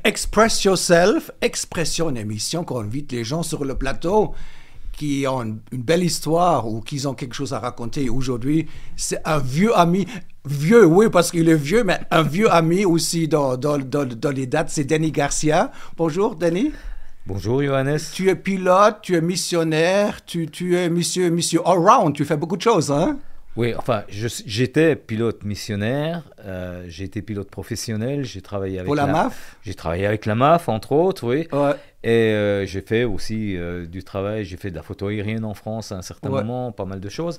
Express Yourself, Expression, une émission qu'on invite les gens sur le plateau qui ont une belle histoire ou qui ont quelque chose à raconter. Aujourd'hui, c'est un vieux ami, vieux, oui, parce qu'il est vieux, mais un vieux ami aussi dans les dates, c'est Denis Garcia. Bonjour, Denis. Bonjour, Johannes. Tu es pilote, tu es missionnaire, tu es monsieur all-round, tu fais beaucoup de choses, hein? Oui, enfin, j'étais pilote missionnaire, j'ai été pilote professionnel, j'ai travaillé avec pour la MAF. J'ai travaillé avec la MAF, entre autres, oui. Ouais. Et j'ai fait aussi du travail, j'ai fait de la photo aérienne en France à un certain Ouais. moment, pas mal de choses.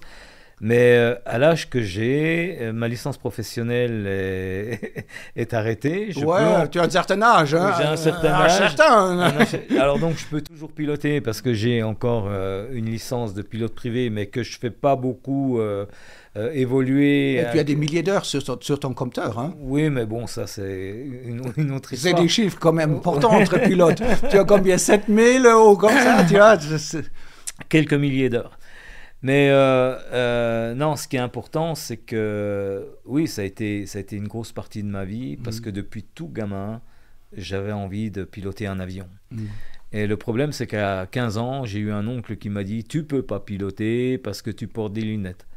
Mais à l'âge que j'ai, ma licence professionnelle est arrêtée. Tu as un certain âge, hein? J'ai un certain âge. Certain. Alors donc, je peux toujours piloter parce que j'ai encore une line de pilote privé, mais que je ne fais pas beaucoup évoluer. Et tu as des milliers d'heures sur ton compteur, hein? Oui, mais bon, ça, c'est une autre histoire. C'est des chiffres quand même importants entre pilotes. Tu as combien? 7000 ou comme ça, tu vois? Quelques milliers d'heures. Mais non, ce qui est important, c'est que oui, ça a été une grosse partie de ma vie parce que depuis tout gamin, j'avais envie de piloter un avion. Et le problème, c'est qu'à 15 ans, j'ai eu un oncle qui m'a dit « Tu peux pas piloter parce que tu portes des lunettes ».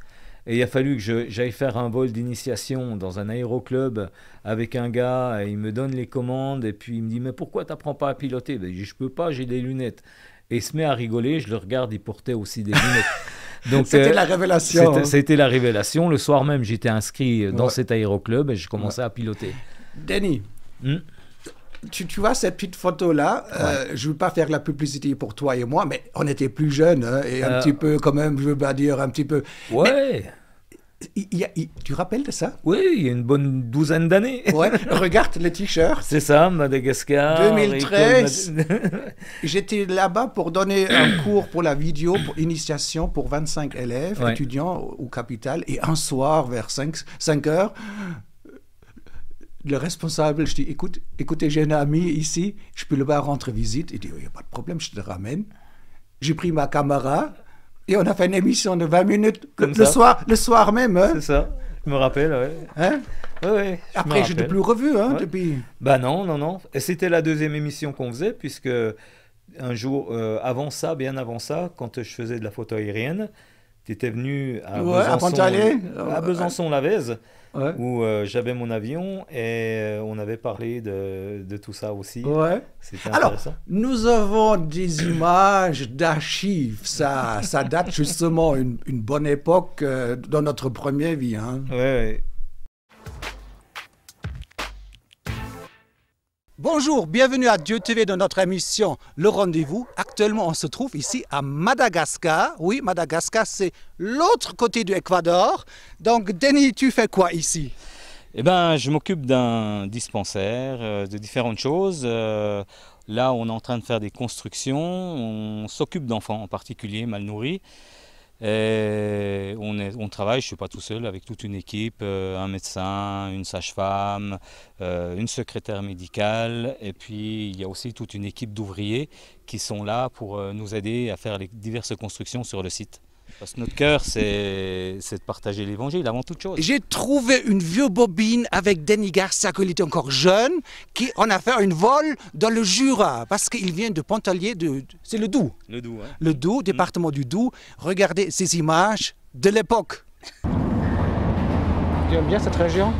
Et il a fallu que j'aille faire un vol d'initiation dans un aéroclub avec un gars, et il me donne les commandes, et puis il me dit « Mais pourquoi tu n'apprends pas à piloter ?» Ben, je dis « Je peux pas, j'ai des lunettes ». Et il se met à rigoler, je le regarde, il portait aussi des lunettes. Donc, c'était la révélation. C'était la révélation. Le soir même, j'étais inscrit dans cet aéroclub et je commençais à piloter. Denis, tu vois cette petite photo-là, je ne veux pas faire la publicité pour toi et moi, mais on était plus jeunes hein, et un petit peu quand même, je veux pas dire un petit peu... Ouais. Tu rappelles de ça? Oui, il y a une bonne douzaine d'années. Ouais, regarde le t-shirt. C'est ça, Madagascar. 2013. J'étais là-bas pour donner un cours pour la vidéo, pour initiation pour 25 élèves, étudiants au Capital. Et un soir, vers 5 heures, le responsable, je dis, écoutez, j'ai un ami ici, je peux le voir rendre visite. Il dit, il n'y a pas de problème, je te le ramène. J'ai pris ma caméra. Et on a fait une émission de 20 minutes le soir même. Hein? C'est ça, je me rappelle, ouais. Hein? Ouais, après, je ne t'ai plus revu depuis. Bah non. Et c'était la deuxième émission qu'on faisait, puisque un jour, bien avant ça, quand je faisais de la photo aérienne, tu étais venu à Besançon-Lavez, où j'avais mon avion et on avait parlé de tout ça aussi. Ouais. C'était intéressant. Alors, nous avons des images d'archives. Ça date justement une bonne époque dans notre première vie. Hein. Ouais. Bonjour, bienvenue à Dieu TV dans notre émission Le Rendez-vous. Actuellement, on se trouve ici à Madagascar. Oui, Madagascar, c'est l'autre côté du Équateur. Donc, Denis, tu fais quoi ici? Eh ben, je m'occupe d'un dispensaire, de différentes choses. Là, on est en train de faire des constructions. On s'occupe d'enfants, en particulier mal nourris. Et on travaille, je ne suis pas tout seul, avec toute une équipe, un médecin, une sage-femme, une secrétaire médicale, et puis il y a aussi toute une équipe d'ouvriers qui sont là pour nous aider à faire les diverses constructions sur le site. Parce que notre cœur, c'est de partager l'évangile avant toute chose. J'ai trouvé une vieille bobine avec Denis Garcia, quand il était encore jeune, qui en a fait un vol dans le Jura, parce qu'il vient de Pontarlier, c'est le Doubs. Le Doubs, hein. Le Doubs, département du Doubs. Regardez ces images de l'époque. Tu aimes bien cette région ?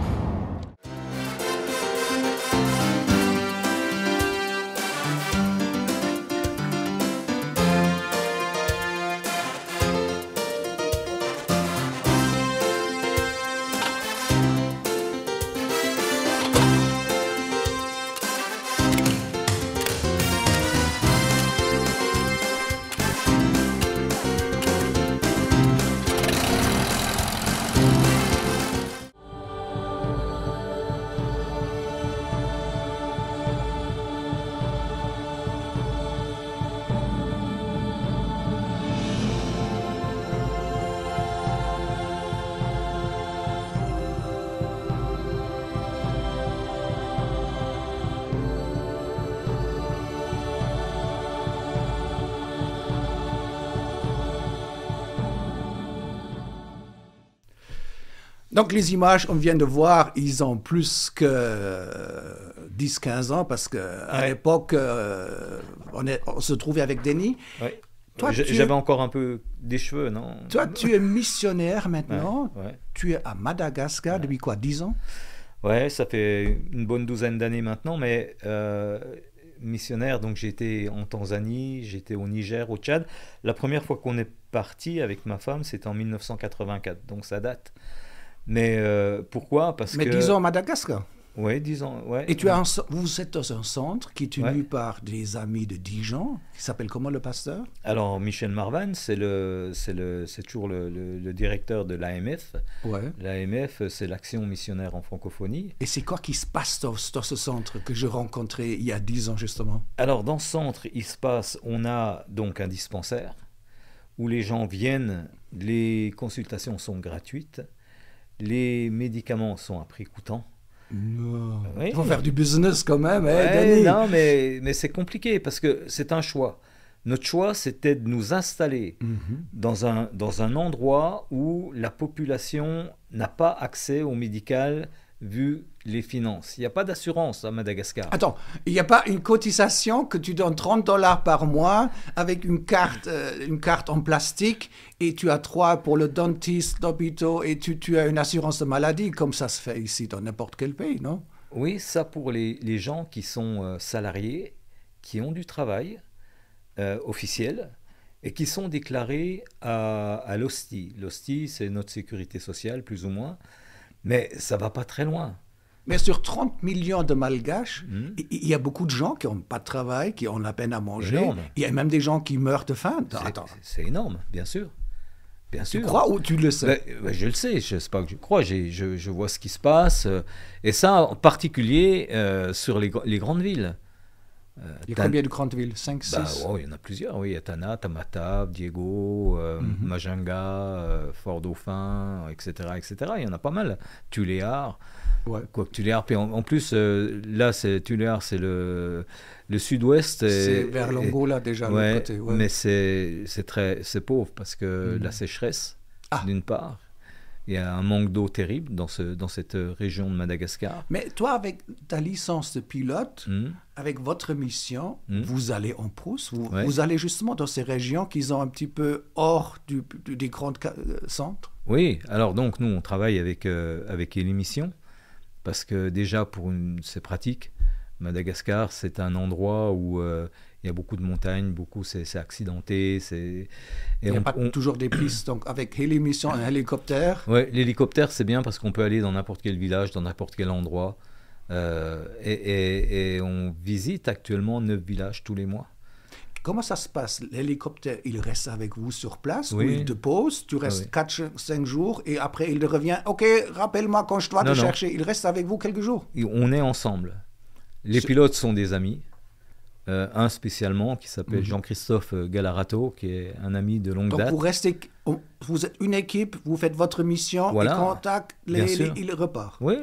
Donc les images qu'on vient de voir, ils ont plus que 10-15 ans, parce qu'à l'époque, on se trouvait avec Denis. Ouais. J'avais encore un peu des cheveux, non? Toi, tu es missionnaire maintenant. Tu es à Madagascar depuis quoi, 10 ans? Ouais, ça fait une bonne douzaine d'années maintenant, mais missionnaire, donc j'ai été en Tanzanie, j'étais au Niger, au Tchad. La première fois qu'on est parti avec ma femme, c'était en 1984, donc ça date. Mais pourquoi? Parce que... 10 ans à Madagascar? Oui, 10 ans, ouais. Et vous êtes dans un centre qui est tenu par des amis de Dijon, qui s'appelle comment, le pasteur? Alors, Michel Marvan, c'est toujours le directeur de l'AMF. Ouais. L'AMF, c'est l'Action missionnaire en francophonie. Et c'est quoi qui se passe dans ce centre que j'ai rencontré il y a 10 ans, justement? Alors, dans ce centre, on a donc un dispensaire où les gens viennent, les consultations sont gratuites, les médicaments sont à prix coûtant. Non. Oui. Il faut faire du business quand même, Denis. Non, mais c'est compliqué parce que c'est un choix. Notre choix, c'était de nous installer dans un endroit où la population n'a pas accès au médical vu les finances. Il n'y a pas d'assurance à Madagascar. Attends, il n'y a pas une cotisation que tu donnes $30 par mois avec une carte en plastique et tu as 3 pour le dentiste, l'hôpital et tu as une assurance de maladie comme ça se fait ici dans n'importe quel pays, non? Oui, ça pour les gens qui sont salariés, qui ont du travail officiel et qui sont déclarés à l'HOSTI. L'HOSTI, c'est notre sécurité sociale, plus ou moins. Mais ça ne va pas très loin. Mais sur 30 millions de Malgaches, il y a beaucoup de gens qui n'ont pas de travail, qui ont la peine à manger. Énorme. Il y a même des gens qui meurent de faim. C'est énorme, bien sûr. Bien sûr. Tu crois ou tu le sais? Je le sais, je ne sais pas que je crois, je vois ce qui se passe. Et ça, en particulier sur les grandes villes. Il y a combien de grandes villes? 5, 6? Il y en a plusieurs, oui. Il y a Tana, Tamatave, Diego, Majanga, Fort-Dauphin, etc., etc. Il y en a pas mal. Tuléar. Ouais. Quoique Tuléar, puis en plus, là, Tuléar, c'est le sud-ouest. C'est vers l'Angola déjà, ouais, le côté. Ouais. Mais c'est pauvre parce que la sécheresse, d'une part. Il y a un manque d'eau terrible dans cette région de Madagascar. Mais toi, avec ta licence de pilote, avec votre mission, vous allez en Prousse, vous allez justement dans ces régions qui sont un petit peu hors des grands centres? Oui, alors donc nous, on travaille avec l'émission, parce que déjà, c'est pratique. Madagascar, c'est un endroit où il y a beaucoup de montagnes, c'est accidenté. Il n'y a pas toujours des pistes, donc avec l'émission, un hélicoptère. Oui, l'hélicoptère, c'est bien parce qu'on peut aller dans n'importe quel village, dans n'importe quel endroit. Et on visite actuellement 9 villages tous les mois. Comment ça se passe? L'hélicoptère, il reste avec vous sur place, ou Oui. il te pose, tu restes 4-5 jours, et après il revient. Ok, rappelle-moi quand je dois te chercher. Il reste avec vous quelques jours. On est ensemble. Les pilotes sont des amis. Un spécialement qui s'appelle Jean-Christophe Galarato, qui est un ami de longue date. Donc vous êtes une équipe, vous faites votre mission, voilà. et contact, il repart. Oui,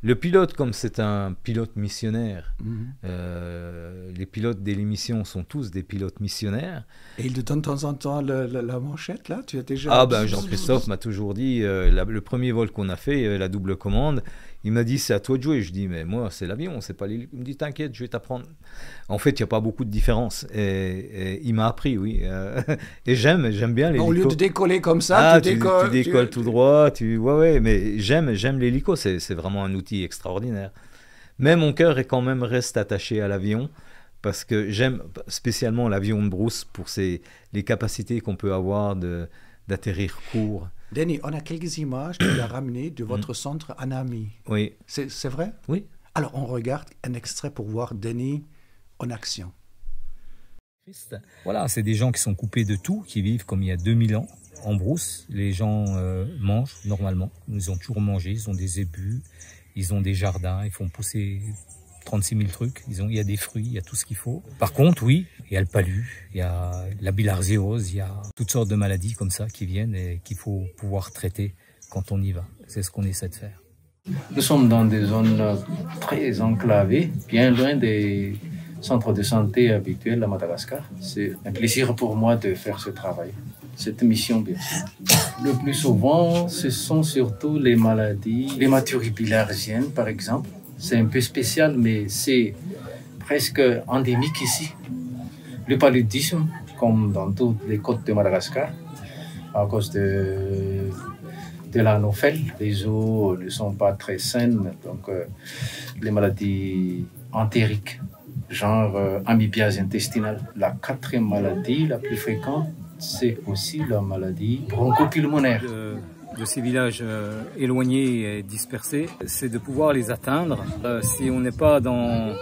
le pilote, comme c'est un pilote missionnaire, les pilotes de l'émission sont tous des pilotes missionnaires. Et il te donne de temps en temps la manchette, là? Tu as déjà... Jean-Christophe m'a toujours dit, le premier vol qu'on a fait, la double commande, il m'a dit, c'est à toi de jouer. Je dis, mais moi, c'est l'avion, c'est pas l'hélico. Il me dit, t'inquiète, je vais t'apprendre. En fait, il n'y a pas beaucoup de différence. Et il m'a appris, oui. Et j'aime bien l'hélico. Au lieu de décoller comme ça, tu décolles tout droit. Ouais, mais j'aime l'hélico. C'est vraiment un outil extraordinaire. Mais mon cœur reste attaché à l'avion, parce que j'aime spécialement l'avion de brousse pour les capacités qu'on peut avoir d'atterrir court. Denis, on a quelques images que tu as ramenées de votre centre Anami. Oui. C'est vrai? Oui. Alors, on regarde un extrait pour voir Denis en action. Voilà, c'est des gens qui sont coupés de tout, qui vivent comme il y a 2000 ans, en brousse. Les gens mangent normalement. Ils ont toujours mangé, ils ont des ébus, ils ont des jardins, ils font pousser 36 000 trucs. Il y a des fruits, il y a tout ce qu'il faut. Par contre, oui, il y a le palu, il y a la bilharziose, il y a toutes sortes de maladies comme ça qui viennent et qu'il faut pouvoir traiter quand on y va. C'est ce qu'on essaie de faire. Nous sommes dans des zones très enclavées, bien loin des centres de santé habituels à Madagascar. C'est un plaisir pour moi de faire ce travail, cette mission bien sûr. Le plus souvent, ce sont surtout les maladies, l'hématurie bilharzienne par exemple, C'est un peu spécial, mais c'est presque endémique ici. Le paludisme, comme dans toutes les côtes de Madagascar, à cause de l'anophèle, les eaux ne sont pas très saines, donc les maladies entériques, genre amibiase intestinale. La quatrième maladie la plus fréquente, c'est aussi la maladie bronchopulmonaire. De ces villages éloignés et dispersés, c'est de pouvoir les atteindre. Si on n'est pas dans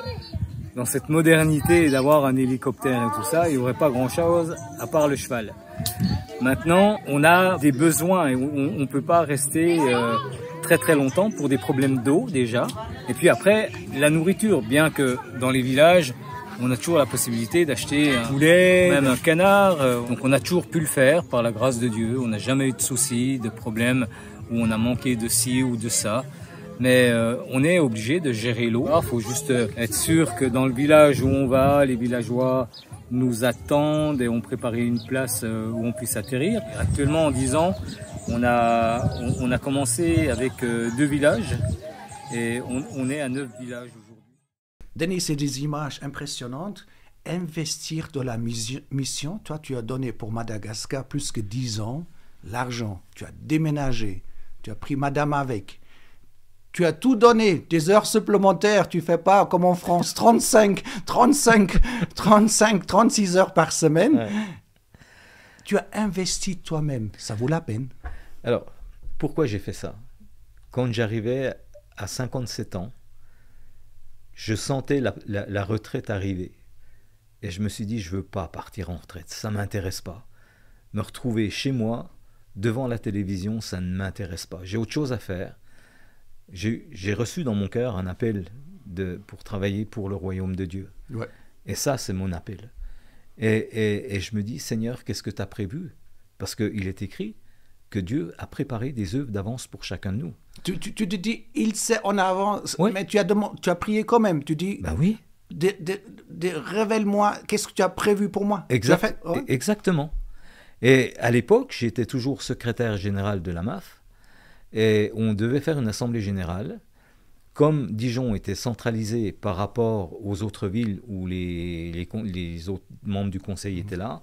cette modernité d'avoir un hélicoptère et tout ça, il n'y aurait pas grand-chose à part le cheval. Maintenant, on a des besoins et on ne peut pas rester très très longtemps pour des problèmes d'eau déjà. Et puis après, la nourriture, bien que dans les villages, on a toujours la possibilité d'acheter un poulet, même un canard. Donc on a toujours pu le faire par la grâce de Dieu. On n'a jamais eu de soucis, de problèmes où on a manqué de ci ou de ça. Mais on est obligé de gérer l'eau. Il faut juste être sûr que dans le village où on va, les villageois nous attendent et ont préparé une place où on puisse atterrir. Et actuellement, en 10 ans, on a commencé avec 2 villages et on est à 9 villages aujourd'hui. Denis, c'est des images impressionnantes. Investir dans la mission, toi, tu as donné pour Madagascar plus que 10 ans, l'argent, tu as déménagé, tu as pris madame avec. Tu as tout donné, des heures supplémentaires, tu fais pas comme en France, 36 heures par semaine. Ouais. Tu as investi toi-même, ça vaut la peine. Alors, pourquoi j'ai fait ça? Quand j'arrivais à 57 ans, je sentais la retraite arriver. Et je me suis dit, je veux pas partir en retraite, ça m'intéresse pas. Me retrouver chez moi, devant la télévision, ça ne m'intéresse pas. J'ai autre chose à faire. J'ai reçu dans mon cœur un appel pour travailler pour le royaume de Dieu. Ouais. Et ça, c'est mon appel. Et je me dis, Seigneur, qu'est-ce que tu as prévu? Parce qu'il est écrit que Dieu a préparé des œuvres d'avance pour chacun de nous. Tu te dis, il sait en avance, oui. Mais tu as prié quand même. Tu dis, ben oui. Révèle-moi, qu'est-ce que tu as prévu pour moi? Ouais. Exactement. Et à l'époque, j'étais toujours secrétaire général de la MAF. Et on devait faire une assemblée générale. Comme Dijon était centralisé par rapport aux autres villes où les autres membres du conseil étaient là,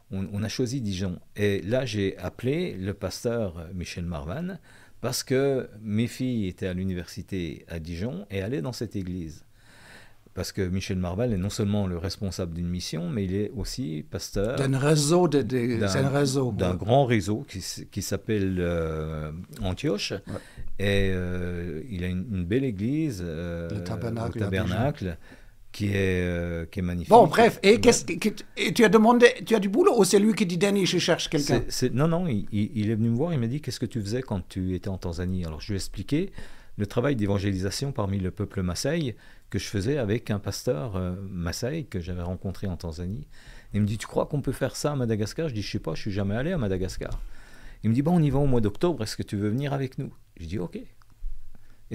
on a choisi Dijon. Et là, j'ai appelé le pasteur Michel Marvan parce que mes filles étaient à l'université à Dijon et allaient dans cette église. Parce que Michel Marval est non seulement le responsable d'une mission, mais il est aussi pasteur d'un réseau, d'un grand réseau qui s'appelle Antioche. Ouais. Et il a une belle église, le tabernacle qui est magnifique. Bon, bref, et tu as demandé, tu as du boulot ou c'est lui qui dit, Denis, je cherche quelqu'un? Non, il est venu me voir, il m'a dit, qu'est-ce que tu faisais quand tu étais en Tanzanie? Alors je lui ai expliqué le travail d'évangélisation parmi le peuple Maasai que je faisais avec un pasteur Maasai que j'avais rencontré en Tanzanie. Il me dit, tu crois qu'on peut faire ça à Madagascar? Je dis, je sais pas, je suis jamais allé à Madagascar. Il me dit, bon, on y va au mois d'octobre, est-ce que tu veux venir avec nous? Je dis, ok. Et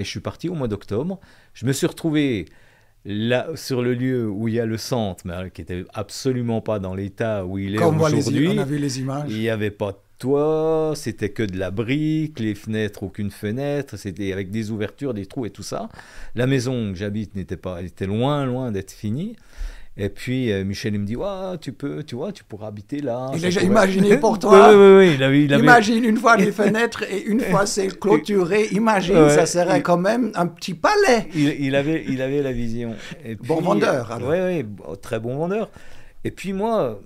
je suis parti au mois d'octobre. Je me suis retrouvé là, sur le lieu où il y a le centre, mais qui n'était absolument pas dans l'état où il est aujourd'hui. On a vu les images. Il n'y avait pas de toit, c'était que de la brique, les fenêtres, aucune fenêtre, c'était avec des ouvertures, des trous et tout ça. La maison que j'habite était loin d'être finie. Et puis Michel il me dit, ouais, tu pourras habiter là. Il a déjà imaginé pour toi. Oui, Imagine une fois les fenêtres et une fois c'est clôturé. Imagine, ça serait quand même un petit palais. Il avait la vision. Et puis, bon vendeur. Alors. Oui, très bon vendeur. Et puis moi,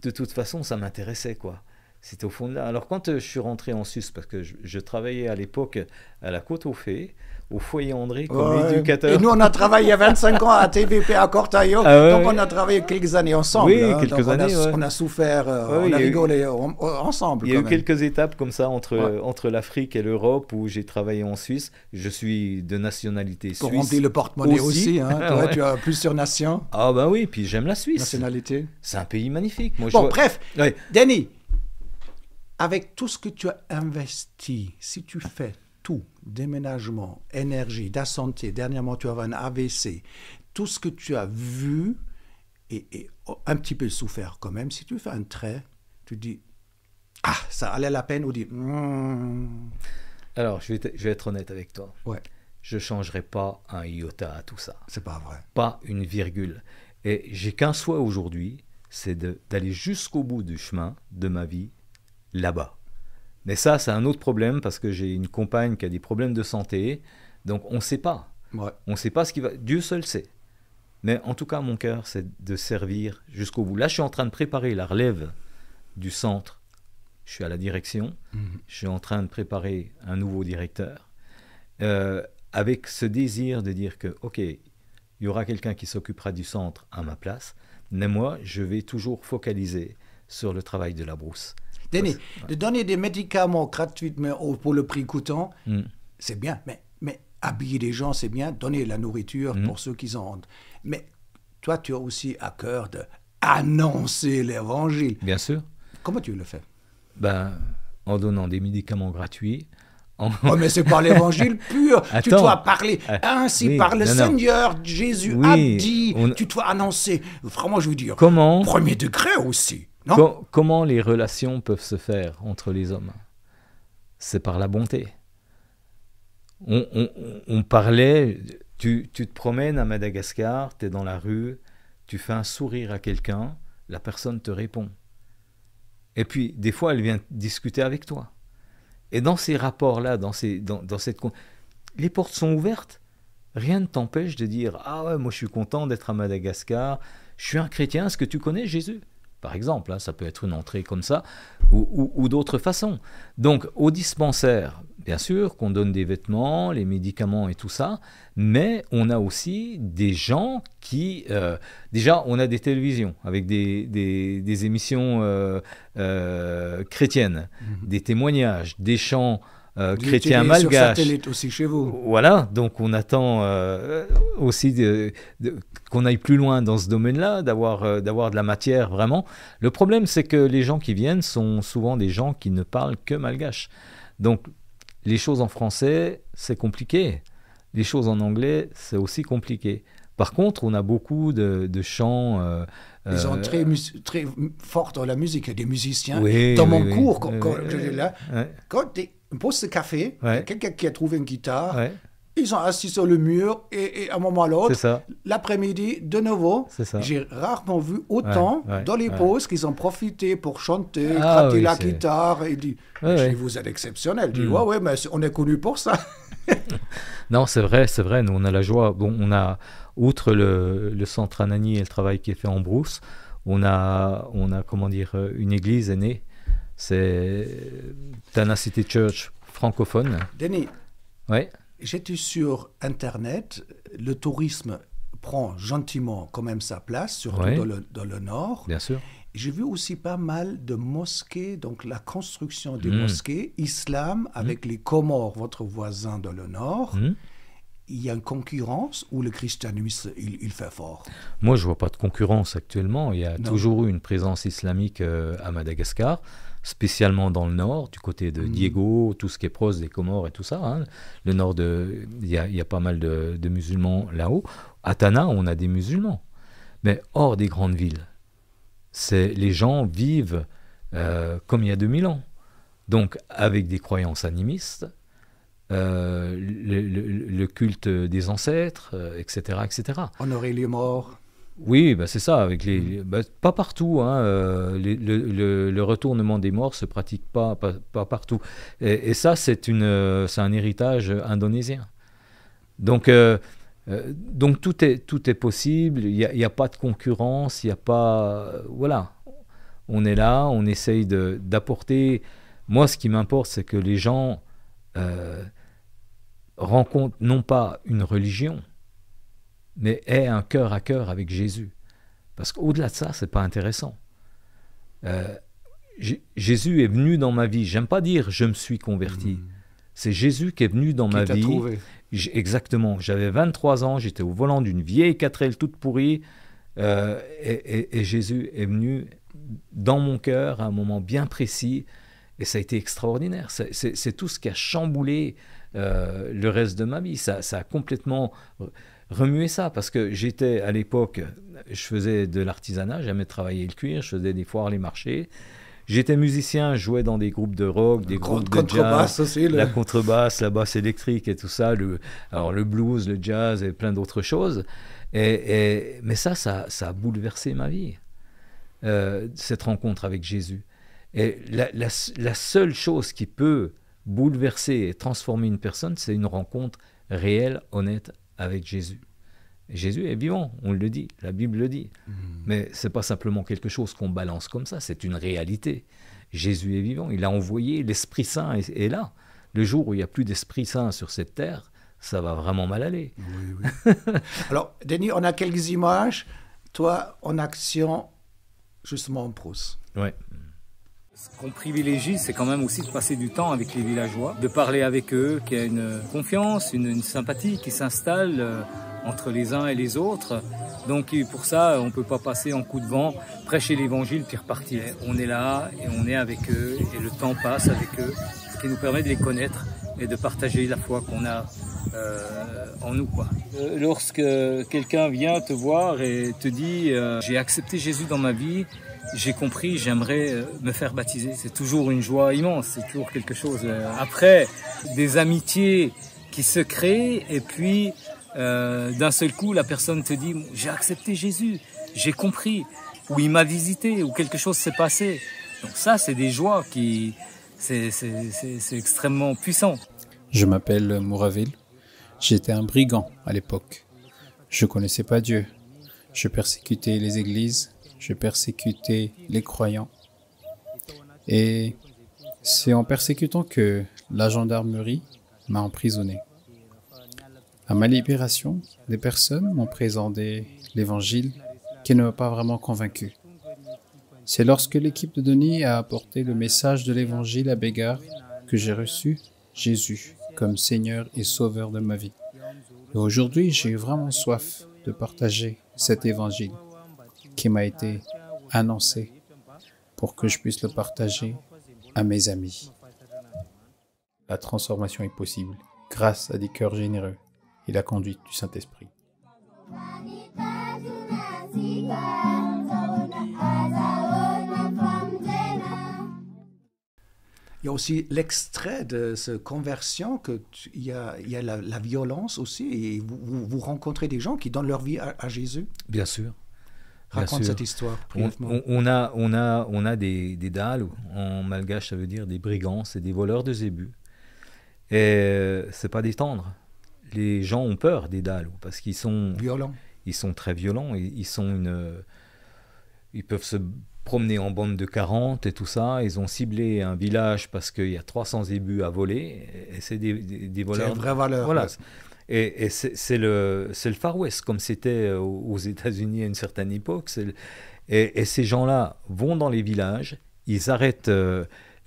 de toute façon, ça m'intéressait, quoi. C'était au fond de là. Alors quand je suis rentré en Suisse, parce que je travaillais à l'époque à la Côte-aux-Fées, au foyer André comme éducateur. Et nous, on a travaillé 25 ans à TVP à Cortaillot, donc on a travaillé quelques années ensemble. Oui, quelques années. On a souffert, on a rigolé ensemble. Il y a eu quelques étapes comme ça entre l'Afrique et l'Europe où j'ai travaillé en Suisse. Je suis de nationalité suisse. Pour remplir le porte-monnaie aussi, hein. Toi, tu as plusieurs nations. Ah ben oui, puis j'aime la Suisse. Nationalité. C'est un pays magnifique. Moi, bref, Denis, avec tout ce que tu as investi, si tu fais tout, déménagement, énergie, ta santé, dernièrement tu avais un AVC, tout ce que tu as vu et un petit peu souffert quand même, si tu fais un trait, tu dis, ça allait la peine ou dire... Alors, je vais être honnête avec toi. Ouais. je ne changerai pas un iota à tout ça. C'est pas vrai. Pas une virgule. Et j'ai qu'un souhait aujourd'hui, c'est d'aller jusqu'au bout du chemin de ma vie là-bas. Mais ça, c'est un autre problème parce que j'ai une compagne qui a des problèmes de santé, donc on ne sait pas. Ouais. On ne sait pas ce qui va... Dieu seul sait. Mais en tout cas, mon cœur, c'est de servir jusqu'au bout. Là, je suis en train de préparer la relève du centre. Je suis à la direction. Je suis en train de préparer un nouveau directeur. Avec ce désir de dire que, OK, il y aura quelqu'un qui s'occupera du centre à ma place, mais moi, je vais toujours focaliser sur le travail de la brousse. Denis, de donner des médicaments gratuitement pour le prix coûtant, c'est bien, mais habiller les gens, c'est bien, donner la nourriture pour ceux qui en ont. Mais toi, tu as aussi à cœur d'annoncer l'évangile. Bien sûr. Comment tu le fais? En donnant des médicaments gratuits. Oh, mais c'est pas l'évangile pur. Attends. Tu dois parler ainsi par le Seigneur. Jésus a dit. Tu dois annoncer. Vraiment, je veux dire. Comment? Premier degré aussi. Non? Comment les relations peuvent se faire entre les hommes? C'est par la bonté. On parlait, tu te promènes à Madagascar, tu es dans la rue, tu fais un sourire à quelqu'un, la personne te répond. Et puis, des fois, elle vient discuter avec toi. Et dans ces rapports-là, dans cette... Les portes sont ouvertes. Rien ne t'empêche de dire « Ah ouais, moi je suis content d'être à Madagascar, je suis un chrétien, est-ce que tu connais Jésus ?» Par exemple, ça peut être une entrée comme ça, ou d'autres façons. Donc, au dispensaire, bien sûr qu'on donne des vêtements, les médicaments et tout ça, mais on a aussi des gens qui... déjà, on a des télévisions avec des émissions chrétiennes, des témoignages, des chants chrétiens malgaches. Sur satellite aussi chez vous. Voilà, donc on attend aussi qu'on aille plus loin dans ce domaine-là, d'avoir de la matière vraiment. Le problème, c'est que les gens qui viennent sont souvent des gens qui ne parlent que malgache. Donc, les choses en français, c'est compliqué. Les choses en anglais, c'est aussi compliqué. Par contre, on a beaucoup de chants... Ils sont très forts dans la musique. Il y a des musiciens. Oui, dans mon oui, cours, oui. quand j'étais là, quand on pose le café, quelqu'un qui a trouvé une guitare, ils sont assis sur le mur et à un moment à l'autre, l'après-midi, de nouveau, j'ai rarement vu autant dans les pauses qu'ils ont profité pour chanter, gratter la guitare et dire vous êtes exceptionnel. Je dis ouais, mais on est connu pour ça. Non, c'est vrai, nous on a la joie. Bon, on a, outre le centre Anani et le travail qui est fait en brousse, on a comment dire, une église est née. C'est Tenacity Church francophone. Denis, ouais. J'étais sur Internet, le tourisme prend gentiment quand même sa place, surtout dans le nord. Bien sûr. J'ai vu aussi pas mal de mosquées, donc la construction des mosquées, islam avec les Comores, votre voisin dans le nord. Il y a une concurrence ou le christianisme, il fait fort? Moi, je ne vois pas de concurrence actuellement. Il y a toujours eu une présence islamique à Madagascar, spécialement dans le nord, du côté de Diego, tout ce qui est proche des Comores et tout ça. Hein. Le nord, il y a pas mal de musulmans là-haut. À Tana, on a des musulmans. Mais hors des grandes villes, les gens vivent comme il y a 2000 ans. Donc, avec des croyances animistes, le culte des ancêtres, etc., etc. Honorer les morts. Oui, c'est ça. Avec pas partout. Hein, le retournement des morts se pratique pas partout. Et ça, c'est un héritage indonésien. Donc tout est possible. Il y a pas de concurrence. Il y a pas. Voilà. On est là. On essaye d'apporter. Moi, ce qui m'importe, c'est que les gens rencontrent non pas une religion, mais aient un cœur à cœur avec Jésus. Parce qu'au-delà de ça, c'est pas intéressant. Jésus est venu dans ma vie. J'aime pas dire « je me suis converti ». C'est Jésus qui est venu dans ma vie. Trouvé. Exactement. J'avais 23 ans, j'étais au volant d'une vieille 4L toute pourrie, et Jésus est venu dans mon cœur à un moment bien précis, et ça a été extraordinaire. C'est tout ce qui a chamboulé le reste de ma vie. Ça a complètement remué ça, parce que j'étais à l'époque, je faisais de l'artisanat, j'aimais travailler le cuir, je faisais des foires, les marchés. J'étais musicien, je jouais dans des groupes de rock, des groupes de jazz, aussi, la contrebasse, la basse électrique et tout ça, alors le blues, le jazz et plein d'autres choses. Mais ça a bouleversé ma vie, cette rencontre avec Jésus. Et la seule chose qui peut bouleverser et transformer une personne, c'est une rencontre réelle, honnête avec Jésus. Et Jésus est vivant, on le dit, la Bible le dit. Mais ce n'est pas simplement quelque chose qu'on balance comme ça, c'est une réalité. Jésus est vivant, il a envoyé, l'Esprit Saint est là. Le jour où il n'y a plus d'Esprit Saint sur cette terre, ça va vraiment mal aller. Oui. Alors, Denis, on a quelques images. Toi, en action, justement en Brousse. Ouais. Ce qu'on privilégie, c'est quand même aussi de passer du temps avec les villageois, de parler avec eux, qu'il y a une confiance, une sympathie qui s'installe entre les uns et les autres. Donc pour ça, on ne peut pas passer en coup de vent, prêcher l'évangile puis repartir. On est là et on est avec eux et le temps passe avec eux, ce qui nous permet de les connaître et de partager la foi qu'on a en nous, quoi. Lorsque quelqu'un vient te voir et te dit j'ai accepté Jésus dans ma vie, j'ai compris, j'aimerais me faire baptiser. C'est toujours une joie immense, c'est toujours quelque chose. Après, des amitiés qui se créent et puis d'un seul coup, la personne te dit j'ai accepté Jésus, j'ai compris, ou il m'a visité, ou quelque chose s'est passé. Donc ça, c'est des joies qui, c'est extrêmement puissant. Je m'appelle Mouraville. J'étais un brigand à l'époque. Je connaissais pas Dieu. Je persécutais les églises. Je persécutais les croyants. Et c'est en persécutant que la gendarmerie m'a emprisonné. À ma libération, des personnes m'ont présenté l'évangile qui ne m'a pas vraiment convaincu. C'est lorsque l'équipe de Denis a apporté le message de l'évangile à Bégard que j'ai reçu Jésus comme Seigneur et Sauveur de ma vie. Et aujourd'hui, j'ai vraiment soif de partager cet évangile qui m'a été annoncé pour que je puisse le partager à mes amis. La transformation est possible grâce à des cœurs généreux et la conduite du Saint-Esprit. Il y a aussi l'extrait de cette conversion, il y a la violence aussi, et vous rencontrez des gens qui donnent leur vie à Jésus. Bien sûr. Raconte cette histoire. On a des dalles, en malgache ça veut dire des brigands, c'est des voleurs de zébus. Et c'est pas des tendres. Les gens ont peur des dalles parce qu'ils sont violents. Ils sont très violents. Ils peuvent se promener en bande de 40 et tout ça. Ils ont ciblé un village parce qu'il y a 300 zébus à voler. Et c'est des voleurs. C'est une vraie valeur. Voilà. Et c'est le Far West, comme c'était aux États-Unis à une certaine époque. Et ces gens-là vont dans les villages, ils arrêtent.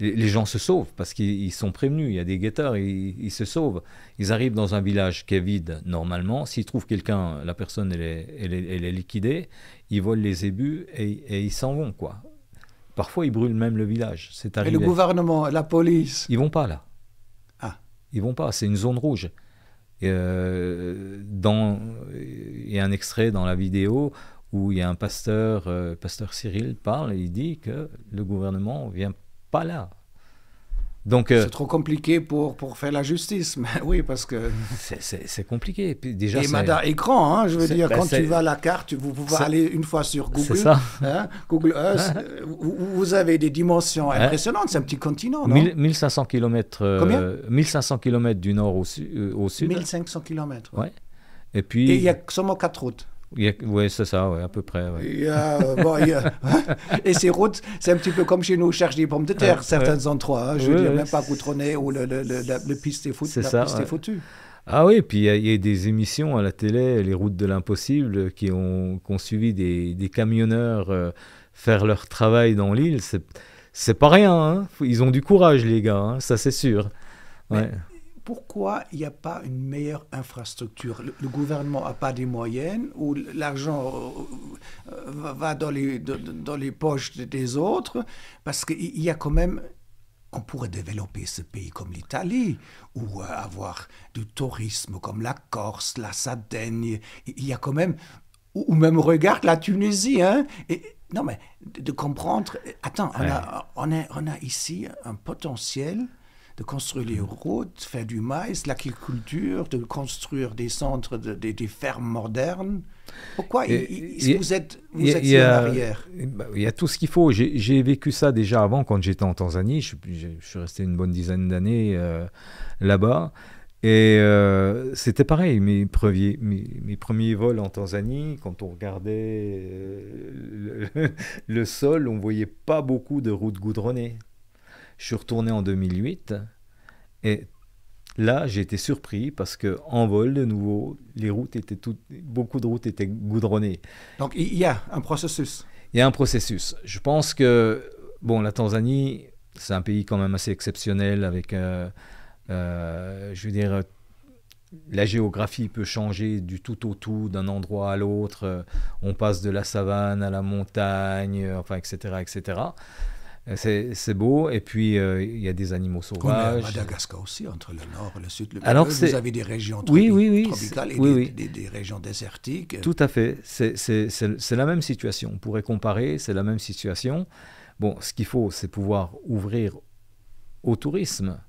Les gens se sauvent parce qu'ils sont prévenus. Il y a des guetteurs, ils se sauvent. Ils arrivent dans un village qui est vide normalement. S'ils trouvent quelqu'un, la personne elle est liquidée. Ils volent les zébus et ils s'en vont, quoi. Parfois, ils brûlent même le village. C'est arrivé. Et le gouvernement, la police? Ils vont pas là. Ah. Ils vont pas. C'est une zone rouge. Il y a un extrait dans la vidéo où il y a un pasteur Cyril parle et il dit que le gouvernement vient pas là. Donc c'est trop compliqué pour faire la justice, mais oui, parce que c'est compliqué. Et puis déjà, Mada est grand, hein, je veux dire, quand tu vas à la carte, vous pouvez aller une fois sur Google. C'est ça. Hein, Google Earth, vous avez des dimensions impressionnantes. C'est un petit continent, non? 1500 km. Combien? 1500 km du nord au sud. 1500 km. Ouais. Et puis. Et il y a seulement 4 routes. Oui, c'est ça, ouais, à peu près. Ouais. Et ces routes, c'est un petit peu comme chez nous, on cherche des pommes de terre, certains endroits. Hein, je veux dire, même pas goudronné où le piste est foutue. Ah oui, puis il y a des émissions à la télé, les routes de l'impossible, qui ont suivi des camionneurs faire leur travail dans l'île. C'est pas rien, hein. Ils ont du courage, les gars, hein, ça c'est sûr. Ouais. Pourquoi il n'y a pas une meilleure infrastructure? Le gouvernement n'a pas des moyens, ou l'argent va dans les poches des autres? Parce qu'il y a quand même... On pourrait développer ce pays comme l'Italie, ou avoir du tourisme comme la Corse, la Sardaigne. Il y a quand même... Ou même regarde la Tunisie, hein? Et non, mais de comprendre. Attends, on a ici un potentiel de construire les routes, faire du maïs, l'agriculture, de construire des centres, des fermes modernes. Pourquoi vous êtes en arrière? Il y a tout ce qu'il faut. J'ai vécu ça déjà avant quand j'étais en Tanzanie. Je suis resté une bonne dizaine d'années là-bas. Et c'était pareil, mes premiers vols en Tanzanie, quand on regardait le sol, on ne voyait pas beaucoup de routes goudronnées. Je suis retourné en 2008 et là, j'ai été surpris parce qu'en vol, de nouveau, beaucoup de routes étaient goudronnées. Donc, il y a un processus. Il y a un processus. Je pense que, bon, la Tanzanie, c'est un pays quand même assez exceptionnel avec, je veux dire, la géographie peut changer du tout au tout, d'un endroit à l'autre. On passe de la savane à la montagne, enfin, etc., etc. C'est beau, et puis il y a des animaux sauvages. Madagascar aussi, entre le nord et le sud. Alors vous avez des régions tropicales et des régions désertiques. Tout à fait, c'est la même situation. On pourrait comparer, c'est la même situation. Bon, ce qu'il faut, c'est pouvoir ouvrir au tourisme.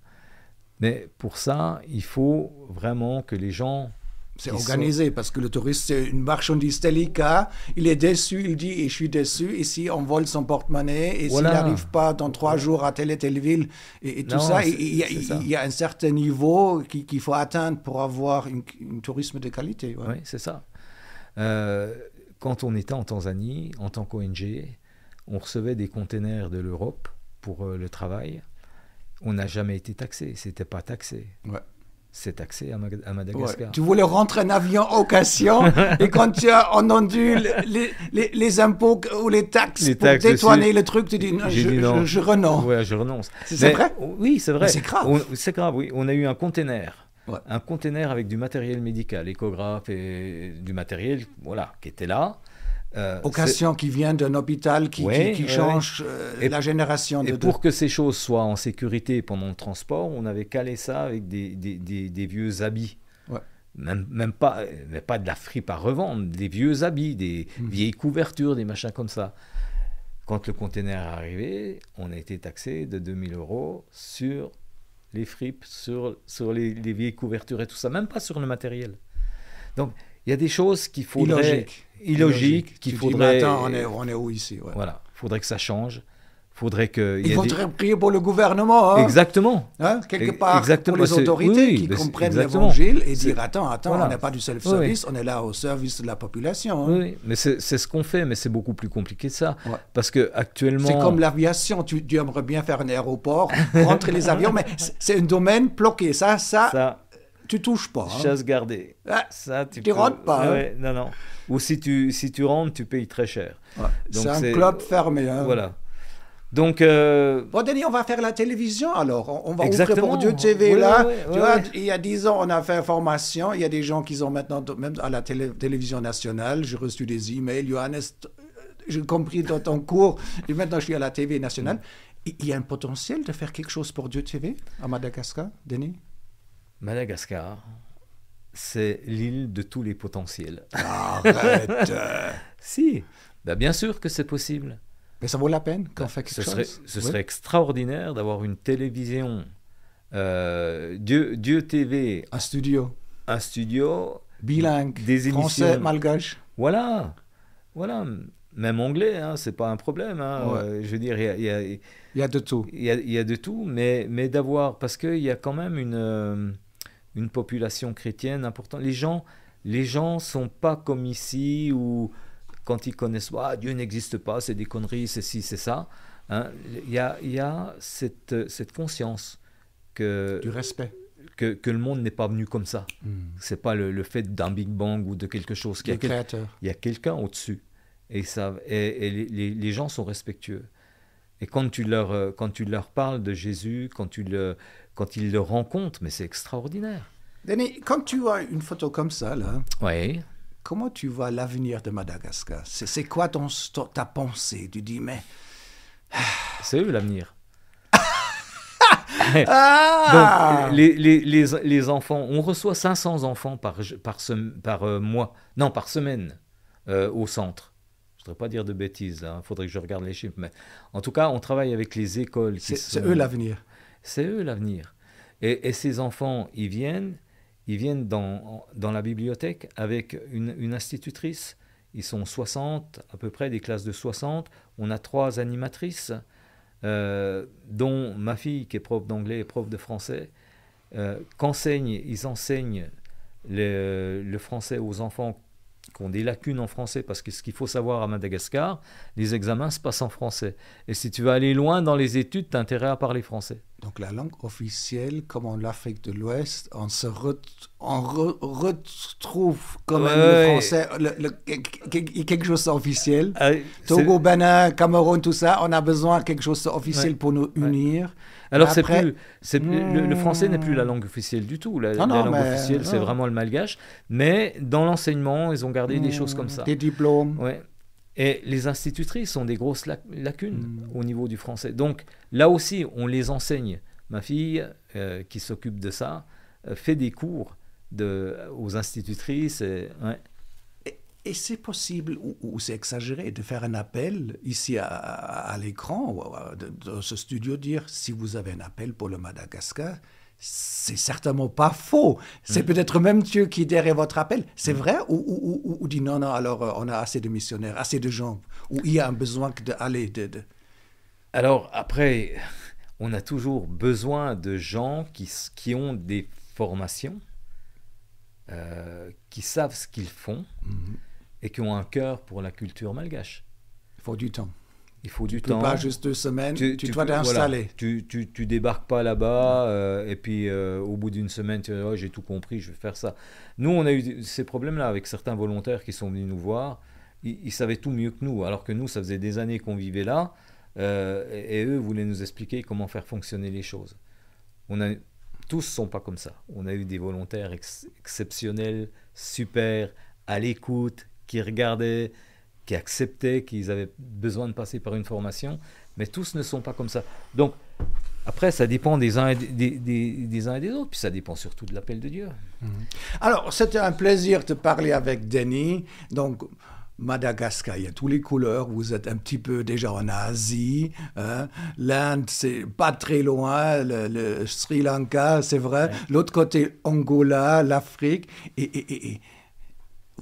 Mais pour ça, il faut vraiment que les gens... C'est organisé, parce que le touriste, c'est une marchandise délicate. Il est déçu, il dit « je suis déçu ». Ici, on vole son porte-monnaie. Et s'il n'arrive pas dans 3 jours à telle et telle ville, et tout ça, il y a un certain niveau qu'il faut atteindre pour avoir un tourisme de qualité. Oui, c'est ça. Quand on était en Tanzanie, en tant qu'ONG, on recevait des containers de l'Europe pour le travail. On n'a jamais été taxé. C'était pas taxé. Ouais. C'est taxé à Madagascar. Ouais. Tu voulais rentrer en avion occasion et quand tu as entendu les impôts ou les taxes pour détourner le truc, tu dis non, je renonce. Ouais, je renonce. C'est vrai? Oui, c'est vrai. Mais c'est grave. C'est grave, oui. On a eu un container. Ouais. Un container avec du matériel médical, échographe et du matériel qui était là. Occasion qui vient d'un hôpital qui change la génération. Et pour que ces choses soient en sécurité pendant le transport, on avait calé ça avec des vieux habits. Ouais. Même pas de la fripe à revendre, des vieux habits, des vieilles couvertures, des machins comme ça. Quand le container est arrivé, on a été taxé de 2 000 € sur les fripes, sur les vieilles couvertures et tout ça, même pas sur le matériel. Donc, il y a des choses qu'il faudrait... Illogique, qu'il faudrait... Dis, attends, on est où ici? Ouais. Voilà, il faudrait que ça change. Il faudrait prier pour le gouvernement. Hein? Exactement. Hein? Quelque part, pour les autorités qui comprennent l'évangile et dire attends, voilà. On n'est pas du self-service, on est là au service de la population. Hein? Oui, mais c'est ce qu'on fait, mais c'est beaucoup plus compliqué que ça. Ouais. Parce qu'actuellement... C'est comme l'aviation, tu aimerais bien faire un aéroport, rentrer les avions, mais c'est un domaine bloqué. Ça tu touches pas. Hein? Chasse gardée. Ça, tu rentres pas. Ouais, hein? Non. Ou si tu rentres, tu payes très cher. Ouais. C'est un club fermé. Hein? Voilà. Donc... Bon, Denis, on va faire la télévision alors. On va ouvrir pour Dieu TV là. Tu vois, il y a 10 ans, on a fait formation. Il y a des gens qui sont maintenant, même à la télévision nationale, j'ai reçu des emails. Johannes, j'ai compris dans ton cours. Et maintenant, je suis à la TV nationale. Il y a un potentiel de faire quelque chose pour Dieu TV à Madagascar, Denis? Madagascar, c'est l'île de tous les potentiels. Arrête. Si, bien sûr que c'est possible. Mais ça vaut la peine qu'on fasse quelque chose. Ce serait extraordinaire d'avoir une télévision, Dieu TV. Un studio. Bilingue. Des émissions. Français, malgache. Voilà. Même anglais, hein, c'est pas un problème. Hein. Ouais. Je veux dire, il y a de tout. Il y a de tout, mais d'avoir... Parce qu'il y a quand même une population chrétienne importante. Les gens sont pas comme ici où quand ils connaissent Dieu n'existe pas, c'est des conneries, c'est ci, c'est ça. Hein. Il y a cette conscience que du respect que le monde n'est pas venu comme ça. C'est pas le fait d'un Big Bang ou de quelque chose. Il y a quelqu'un au-dessus et les gens sont respectueux. Et quand tu leur parles de Jésus, quand ils le rencontrent, mais c'est extraordinaire. Denis, quand tu vois une photo comme ça, là, oui. Comment tu vois l'avenir de Madagascar? C'est quoi ta pensée? Tu dis, mais... C'est eux l'avenir. Donc, les enfants, on reçoit 500 enfants par mois, non, par semaine au centre. voudrais pas dire de bêtises, il faudrait que je regarde les chiffres, mais en tout cas, on travaille avec les écoles. C'est eux l'avenir. C'est eux l'avenir. Et ces enfants, ils viennent dans la bibliothèque avec une institutrice. Ils sont 60, à peu près, des classes de 60. On a 3 animatrices, dont ma fille qui est prof d'anglais et prof de français. Ils enseignent le français aux enfants qui ont des lacunes en français, parce que ce qu'il faut savoir à Madagascar, les examens se passent en français. Et si tu veux aller loin dans les études, tu as intérêt à parler français. Donc la langue officielle, comme en Afrique de l'Ouest, on retrouve quand même le français, quelque chose d'officiel. Togo, Bénin, Cameroun, tout ça, on a besoin de quelque chose d'officiel pour nous unir. Alors le français n'est plus la langue officielle du tout. La langue officielle, c'est vraiment le malgache. Mais dans l'enseignement, ils ont gardé des choses comme ça. Des diplômes. Ouais. Et les institutrices ont des grosses lacunes au niveau du français. Donc là aussi, on les enseigne. Ma fille, qui s'occupe de ça, fait des cours aux institutrices. Et c'est possible, ou c'est exagéré, de faire un appel ici à l'écran, dans ce studio, dire si vous avez un appel pour le Madagascar, c'est certainement pas faux. C'est peut-être même Dieu qui est derrière votre appel. C'est vrai ou dit non, alors on a assez de missionnaires, assez de gens, ou il y a un besoin d'aller. Alors après, on a toujours besoin de gens qui ont des formations, qui savent ce qu'ils font et qui ont un cœur pour la culture malgache. Il faut du temps. Il faut du temps. Pas juste 2 semaines, tu dois t'installer. Voilà. Tu débarques pas là-bas et puis au bout d'une semaine, tu dis oh, j'ai tout compris, je vais faire ça. Nous, on a eu ces problèmes-là avec certains volontaires qui sont venus nous voir. Ils savaient tout mieux que nous, alors que nous, ça faisait des années qu'on vivait là et eux voulaient nous expliquer comment faire fonctionner les choses. Tous ne sont pas comme ça. On a eu des volontaires exceptionnels, super, à l'écoute, qui regardaient, qui acceptaient qu'ils avaient besoin de passer par une formation, mais tous ne sont pas comme ça. Donc, après, ça dépend des uns et des autres, puis ça dépend surtout de l'appel de Dieu. Alors, c'était un plaisir de parler avec Denis. Donc, Madagascar, il y a toutes les couleurs. Vous êtes un petit peu déjà en Asie. Hein. L'Inde, c'est pas très loin. Le Sri Lanka, c'est vrai. Ouais. L'autre côté, Angola, l'Afrique. Et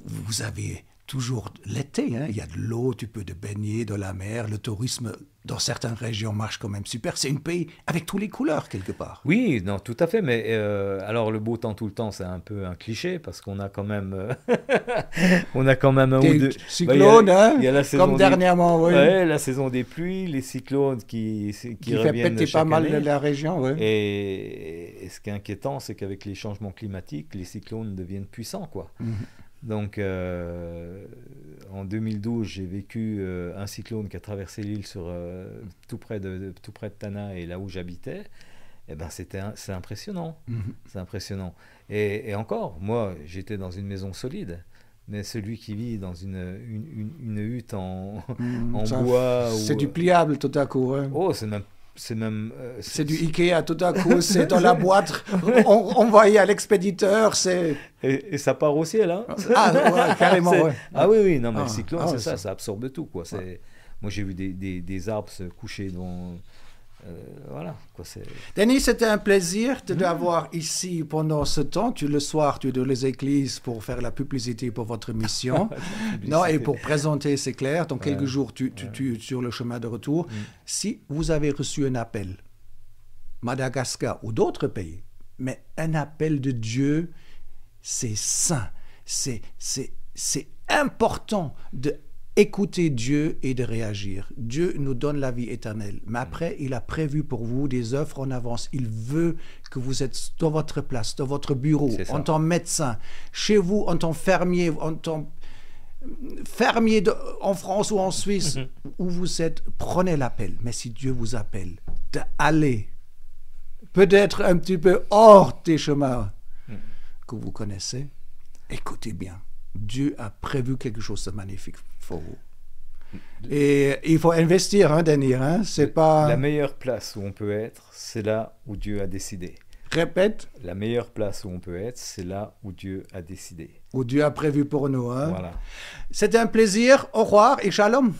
vous avez toujours l'été, hein. Il y a de l'eau, tu peux te baigner dans la mer, le tourisme dans certaines régions marche quand même super. C'est un pays avec toutes les couleurs quelque part. Oui, non, tout à fait, mais alors le beau temps tout le temps, c'est un peu un cliché parce qu'on a quand même, un des ou deux cyclones, il y a la saison comme dernièrement, oui. Ouais, la saison des pluies, les cyclones qui fait péter pas mal de la région, oui. Et ce qui est inquiétant, c'est qu'avec les changements climatiques, les cyclones deviennent puissants, quoi. Donc, en 2012, j'ai vécu un cyclone qui a traversé l'île tout près de Tana et là où j'habitais. Eh ben, c'est impressionnant. C'est impressionnant. Et encore, moi, j'étais dans une maison solide. Mais celui qui vit dans une hutte en bois... C'est du pliable tout à coup. Hein. Oh, c'est du Ikea tout à coup, c'est dans la boîte envoyé à l'expéditeur, et ça part au ciel, hein. Ah ouais, carrément, ouais. Ah oui, non, mais le cyclone, c'est ça absorbe tout, quoi. Moi, j'ai vu des arbres se coucher dans... voilà, quoi, Denis, c'était un plaisir de t'avoir ici pendant ce temps. Le soir, tu es dans les églises pour faire la publicité pour votre mission. Non, et pour présenter, c'est clair. Dans quelques jours, tu es sur le chemin de retour. Si vous avez reçu un appel, Madagascar ou d'autres pays, mais un appel de Dieu, c'est saint. C'est important de écouter Dieu et de réagir. Dieu nous donne la vie éternelle. Mais après, il a prévu pour vous des œuvres en avance. Il veut que vous êtes dans votre place, dans votre bureau, en tant que médecin, chez vous, en tant que fermier, en France ou en Suisse, où vous êtes, prenez l'appel. Mais si Dieu vous appelle d'aller peut-être un petit peu hors des chemins que vous connaissez, écoutez bien. Dieu a prévu quelque chose de magnifique pour vous. Et il faut investir, hein, Denis. Hein, c'est pas... La meilleure place où on peut être, c'est là où Dieu a décidé. Répète. La meilleure place où on peut être, c'est là où Dieu a décidé. Où Dieu a prévu pour nous. Hein. Voilà. C'était un plaisir. Au revoir et shalom.